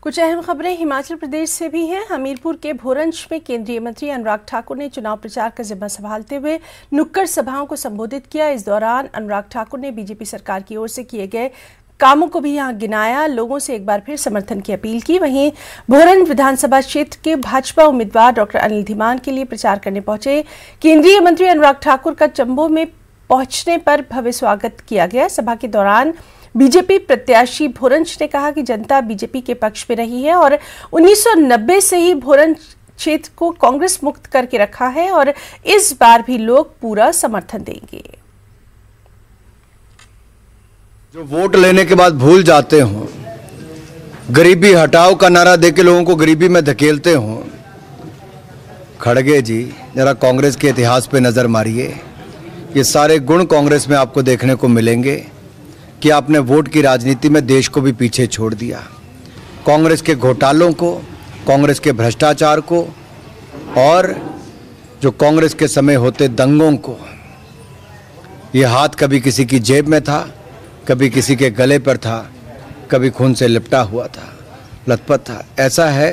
कुछ अहम खबरें हिमाचल प्रदेश से भी हैं। हमीरपुर के भोरंज में केंद्रीय मंत्री अनुराग ठाकुर ने चुनाव प्रचार का जिम्मा संभालते हुए नुक्कड़ सभाओं को संबोधित किया। इस दौरान अनुराग ठाकुर ने बीजेपी सरकार की ओर से किए गए कामों को भी यहां गिनाया, लोगों से एक बार फिर समर्थन की अपील की। वहीं भोरंज विधानसभा क्षेत्र के भाजपा उम्मीदवार डॉक्टर अनिल धीमान के लिए प्रचार करने पहुंचे केंद्रीय मंत्री अनुराग ठाकुर का चंबो में पहुंचने पर भव्य स्वागत किया गया। सभा के दौरान बीजेपी प्रत्याशी भोरंज ने कहा कि जनता बीजेपी के पक्ष में रही है और 1990 से ही भोरंज क्षेत्र को कांग्रेस मुक्त करके रखा है और इस बार भी लोग पूरा समर्थन देंगे। जो वोट लेने के बाद भूल जाते हो, गरीबी हटाओ का नारा देके लोगों को गरीबी में धकेलते हो, खड़गे जी जरा कांग्रेस के इतिहास पे नजर मारिए। ये सारे गुण कांग्रेस में आपको देखने को मिलेंगे कि आपने वोट की राजनीति में देश को भी पीछे छोड़ दिया। कांग्रेस के घोटालों को, कांग्रेस के भ्रष्टाचार को और जो कांग्रेस के समय होते दंगों को, ये हाथ कभी किसी की जेब में था, कभी किसी के गले पर था, कभी खून से लिपटा हुआ था, लथपथ था। ऐसा है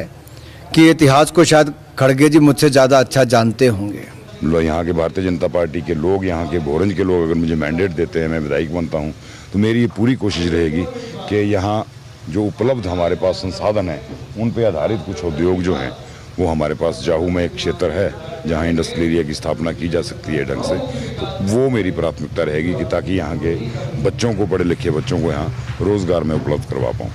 कि इतिहास को शायद खड़गे जी मुझसे ज़्यादा अच्छा जानते होंगे। यहाँ के भारतीय जनता पार्टी के लोग, यहाँ के भोरंज के लोग अगर मुझे मैंडेट देते हैं, मैं विधायक बनता हूँ, तो मेरी ये पूरी कोशिश रहेगी कि यहाँ जो उपलब्ध हमारे पास संसाधन हैं उन पे आधारित कुछ उद्योग जो हैं वो हमारे पास जाहू में एक क्षेत्र है जहाँ इंडस्ट्रियल एरिया की स्थापना की जा सकती है ढंग से, तो वो मेरी प्राथमिकता रहेगी कि ताकि यहाँ के बच्चों को, पढ़े लिखे बच्चों को यहाँ रोज़गार में उपलब्ध करवा पाऊँ।